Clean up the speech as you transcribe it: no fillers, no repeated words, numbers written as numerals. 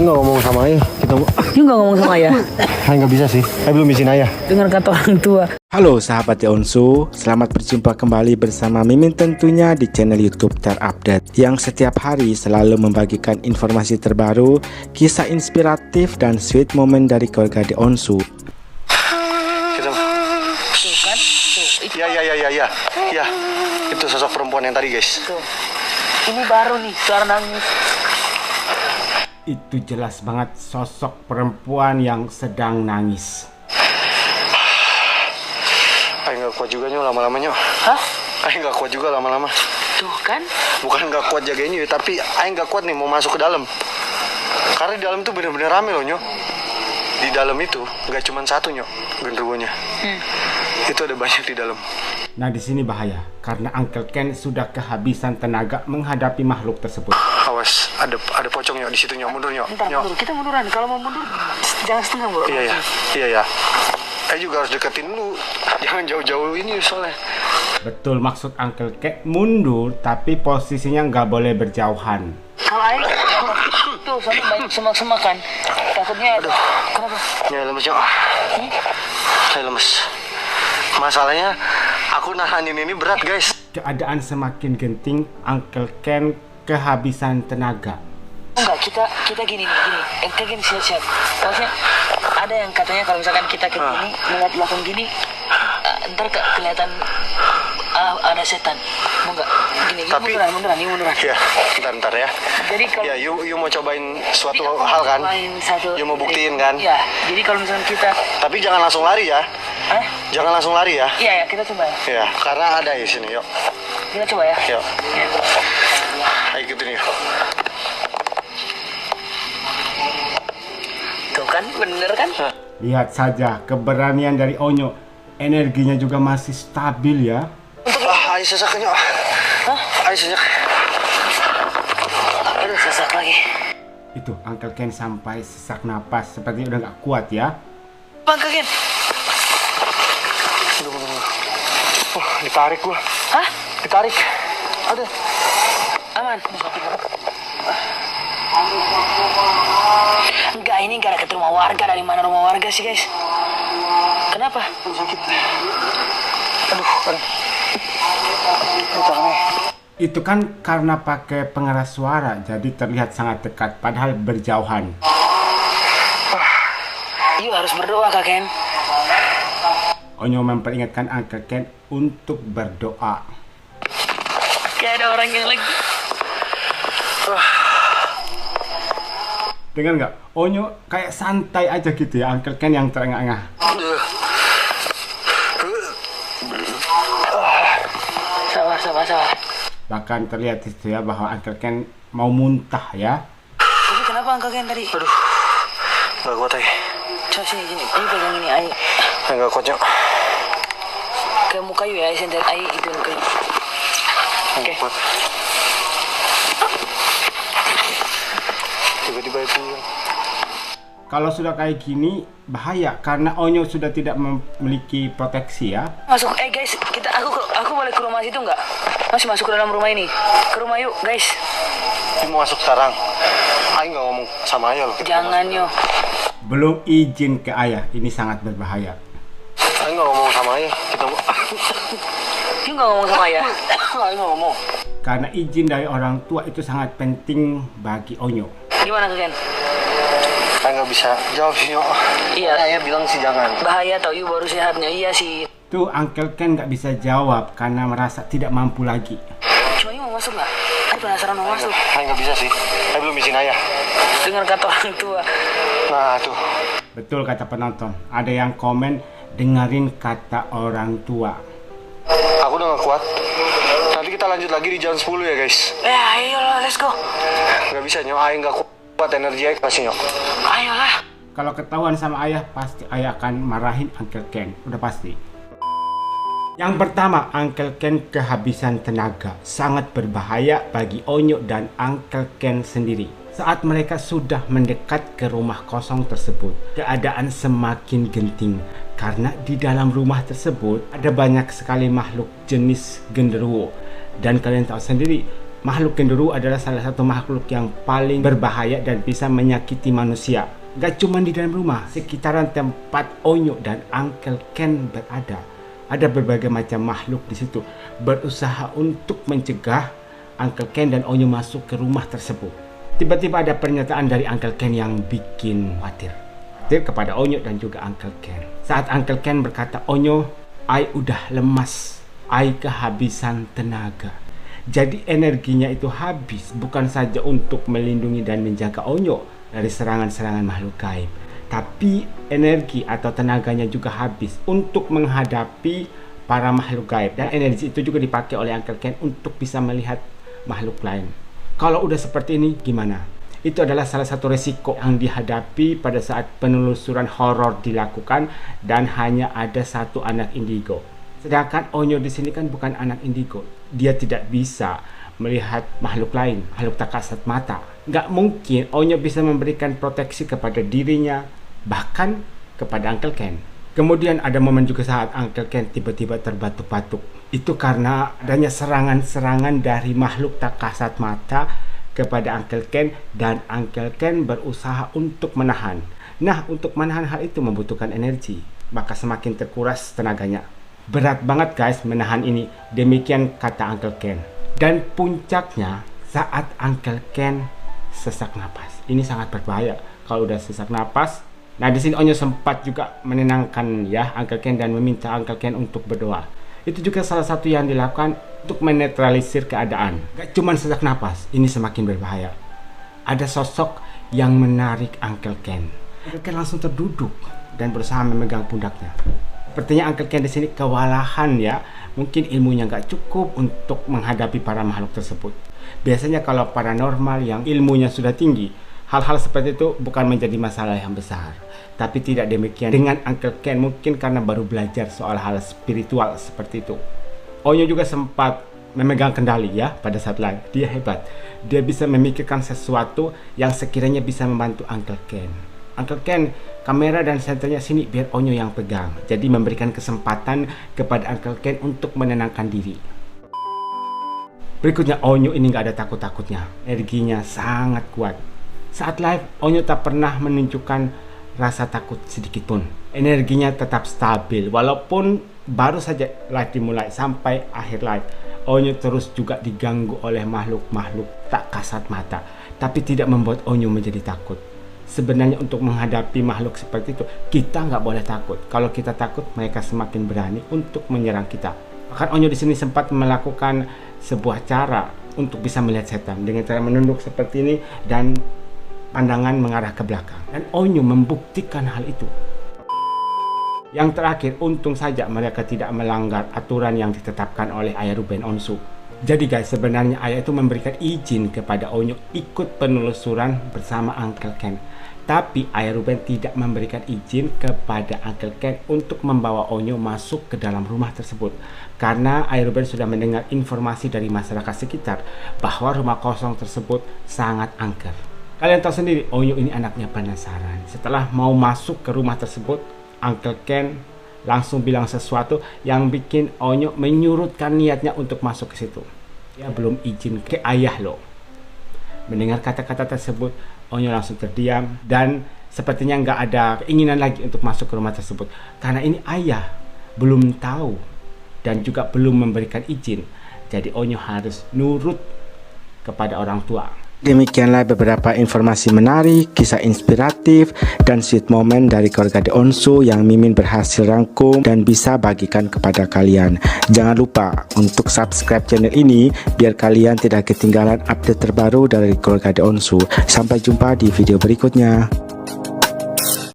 Saya nggak ngomong sama ayah. Kita You nggak ngomong sama ayah? Saya nggak bisa sih. Saya belum izin ayah. Dengar kata orang tua. Halo sahabat Onsu, selamat berjumpa kembali bersama Mimin tentunya di channel YouTube Terupdate yang setiap hari selalu membagikan informasi terbaru, kisah inspiratif dan sweet moment dari keluarga di Onsu. Kita. Tuh kan? Tuh, itu, Ya. Ya. Itu sosok perempuan yang tadi, guys. tuh. Ini baru nih suara nangis. Itu jelas banget sosok perempuan yang sedang nangis. Ayah nggak kuat juga nyo lama-lama nyo. Hah? Ayah nggak kuat juga lama-lama. Tuh kan? Bukan nggak kuat jagain nyo, tapi ayah nggak kuat nih mau masuk ke dalam. Karena di dalam itu bener-bener rame loh nyo. Di dalam itu nggak cuma satu nyo genderuwonya. Itu ada banyak di dalam. Nah di sini bahaya karena Uncle Ken sudah kehabisan tenaga menghadapi makhluk tersebut. Awas, ada pocong nyo di situ nyo. Mundur nyo. Bentar, Nyo. mundur. Kita munduran. Kalau mau mundur, jangan setengah, bro. Iya ya. Ayah juga harus deketin lu. Jangan jauh-jauh ini soalnya. Betul, maksud Uncle Ken mundur tapi posisinya nggak boleh berjauhan. Kalau air, tuh sampai banyak semak-semakan. Takutnya, kenapa? Ya lemes nyo. Saya lemes. Masalahnya aku nahanin ini berat, guys. Keadaan semakin genting, Uncle Ken kehabisan tenaga. Enggak, kita gini. Kita gini siap-siap. Maksudnya ada yang katanya kalau misalkan kita ke gini, melihat belakang gini, ntar kelihatan ada setan. Mau nggak? Gini, Tapi- munduran. Ya, bentar ya. Jadi kalau Ya, you mau cobain suatu Jadi aku hal kan? main satu- You mau buktiin kan? Iya. Jadi kalau misalkan kita, Tapi jangan langsung lari ya. Jangan langsung lari ya. Iya, kita coba ya. Ya, karena ada di sini, yuk. Kita coba ya. Yuk. Ya. Ayo ikutin yuk. Tuh kan, bener kan? Lihat saja keberanian dari Onyo. Energinya juga masih stabil ya. Ayo sesak yuk. Ayo sesak. Aduh, sesak lagi. Itu Uncle Ken sampai sesak napas seperti udah nggak kuat ya. Bangkakin. Ditarik gua. Hah? Ditarik. Aduh. Aman. Enggak, ini nggak deket rumah warga. Dari mana rumah warga sih, guys? Kenapa? Sakit. Aduh, kan. Tangannya. Itu kan karena pakai pengeras suara jadi terlihat sangat dekat padahal berjauhan. Yuk harus berdoa, Kak Ken. Onyo memperingatkan Uncle Ken untuk berdoa. Kayak ada orang yang lagi. Dengar nggak? Onyo kayak santai aja gitu ya, Uncle Ken yang terengah-engah. Sabar. Bahkan terlihat di situ ya bahwa Uncle Ken mau muntah ya. Tapi kenapa Kak Ken tadi? Aduh. Nggak kuat aja. Coba sini. Ini pegang ini, air. Nggak kuat yuk. Ke muka yuk ya, senter air itu muka. Oke. Kuat. Tiba-tiba itu. Kalau sudah kayak gini bahaya karena Onyo sudah tidak memiliki proteksi ya. Masuk, guys, aku boleh ke rumah situ nggak? Masih masuk ke dalam rumah ini. Ke rumah yuk, guys. Mau masuk sekarang. Ayo nggak ngomong sama ayah loh. Jangan yo. Belum izin ke ayah, ini sangat berbahaya. Ayo nggak ngomong sama ayah. Kita You nggak ngomong sama ayah. Ayo nggak ngomong. Karena izin dari orang tua itu sangat penting bagi Onyo. Gimana Kak Ken? Ayo nggak bisa jawab sih yuk. Iya. Ayah bilang sih jangan. Bahaya tau, you baru sehatnya. Iya sih. Tuh Uncle Ken nggak bisa jawab karena merasa tidak mampu lagi. Cuma you mau masuk nggak? Aku penasaran mau masuk. Ayo nggak bisa sih. Ayo belum izin ayah. Dengar kata orang tua. Nah tuh. Betul kata penonton. Ada yang komen dengerin kata orang tua. Aku udah nggak kuat. Nanti kita lanjut lagi di jam 10 ya guys. Ayolah, let's go. Nggak bisa nyok. Ayah nggak kuat, energi ayah kasih nyok. Ayolah. Kalau ketahuan sama ayah pasti ayah akan marahin Uncle Ken. Udah pasti. Yang pertama, Uncle Ken kehabisan tenaga. Sangat berbahaya bagi Onyo dan Uncle Ken sendiri. Saat mereka sudah mendekat ke rumah kosong tersebut, keadaan semakin genting karena di dalam rumah tersebut ada banyak sekali makhluk jenis genderuwo. Dan kalian tahu sendiri, makhluk genderuwo adalah salah satu makhluk yang paling berbahaya dan bisa menyakiti manusia. Gak cuma di dalam rumah, sekitaran tempat Onyo dan Uncle Ken berada, ada berbagai macam makhluk di situ berusaha untuk mencegah Uncle Ken dan Onyo masuk ke rumah tersebut. Tiba-tiba ada pernyataan dari Uncle Ken yang bikin khawatir kepada Onyo dan juga Uncle Ken. Saat Uncle Ken berkata, "Onyo, I udah lemas, I kehabisan tenaga." Jadi energinya itu habis bukan saja untuk melindungi dan menjaga Onyo dari serangan-serangan makhluk gaib, tapi energi atau tenaganya juga habis untuk menghadapi para makhluk gaib. Dan energi itu juga dipakai oleh Uncle Ken untuk bisa melihat makhluk lain. Kalau udah seperti ini gimana? Itu adalah salah satu resiko yang dihadapi pada saat penelusuran horor dilakukan dan hanya ada satu anak indigo. Sedangkan Onyo di sini kan bukan anak indigo. Dia tidak bisa melihat makhluk lain, makhluk tak kasat mata. Nggak mungkin Onyo bisa memberikan proteksi kepada dirinya, bahkan kepada Uncle Ken. Kemudian ada momen juga saat Uncle Ken tiba-tiba terbatuk-batuk. Itu karena adanya serangan-serangan dari makhluk tak kasat mata kepada Uncle Ken, dan Uncle Ken berusaha untuk menahan. Nah, untuk menahan hal itu membutuhkan energi, maka semakin terkuras tenaganya. Berat banget guys menahan ini, demikian kata Uncle Ken. Dan puncaknya saat Uncle Ken sesak napas. Ini sangat berbahaya kalau udah sesak napas. Nah, di sini Onyo sempat juga menenangkan ya Uncle Ken dan meminta Uncle Ken untuk berdoa. Itu juga salah satu yang dilakukan untuk menetralisir keadaan. Gak cuman sesak napas, ini semakin berbahaya. Ada sosok yang menarik Uncle Ken. Uncle Ken langsung terduduk dan berusaha memegang pundaknya. Sepertinya Uncle Ken di sini kewalahan ya. Mungkin ilmunya nggak cukup untuk menghadapi para makhluk tersebut. Biasanya kalau paranormal yang ilmunya sudah tinggi, hal-hal seperti itu bukan menjadi masalah yang besar. Tapi tidak demikian dengan Uncle Ken, mungkin karena baru belajar soal hal spiritual seperti itu. Onyo juga sempat memegang kendali ya pada saat live. Dia hebat. Dia bisa memikirkan sesuatu yang sekiranya bisa membantu Uncle Ken. Uncle Ken, kamera dan senternya sini biar Onyo yang pegang. Jadi memberikan kesempatan kepada Uncle Ken untuk menenangkan diri. Berikutnya Onyo ini nggak ada takut-takutnya. Energinya sangat kuat. Saat live, Onyo tak pernah menunjukkan rasa takut sedikit pun. Energinya tetap stabil walaupun baru saja live dimulai sampai akhir live. Onyo terus juga diganggu oleh makhluk-makhluk tak kasat mata, tapi tidak membuat Onyo menjadi takut. Sebenarnya untuk menghadapi makhluk seperti itu, kita nggak boleh takut. Kalau kita takut, mereka semakin berani untuk menyerang kita. Bahkan Onyo di sini sempat melakukan sebuah cara untuk bisa melihat setan dengan cara menunduk seperti ini dan pandangan mengarah ke belakang. Dan Onyo membuktikan hal itu. Yang terakhir, untung saja mereka tidak melanggar aturan yang ditetapkan oleh Ayah Ruben Onsu. Jadi guys, sebenarnya Ayah itu memberikan izin kepada Onyo ikut penelusuran bersama Uncle Ken. Tapi Ayah Ruben tidak memberikan izin kepada Uncle Ken untuk membawa Onyo masuk ke dalam rumah tersebut. Karena Ayah Ruben sudah mendengar informasi dari masyarakat sekitar bahwa rumah kosong tersebut sangat angker. Kalian tahu sendiri, Onyo ini anaknya penasaran. Setelah mau masuk ke rumah tersebut, Uncle Ken langsung bilang sesuatu yang bikin Onyo menyurutkan niatnya untuk masuk ke situ. Dia belum izin ke ayah loh. Mendengar kata-kata tersebut, Onyo langsung terdiam dan sepertinya nggak ada keinginan lagi untuk masuk ke rumah tersebut. Karena ini ayah belum tahu dan juga belum memberikan izin. Jadi Onyo harus nurut kepada orang tua. Demikianlah beberapa informasi menarik, kisah inspiratif, dan sweet moment dari keluarga The Onsu yang Mimin berhasil rangkum dan bisa bagikan kepada kalian. Jangan lupa untuk subscribe channel ini biar kalian tidak ketinggalan update terbaru dari keluarga The Onsu. Sampai jumpa di video berikutnya.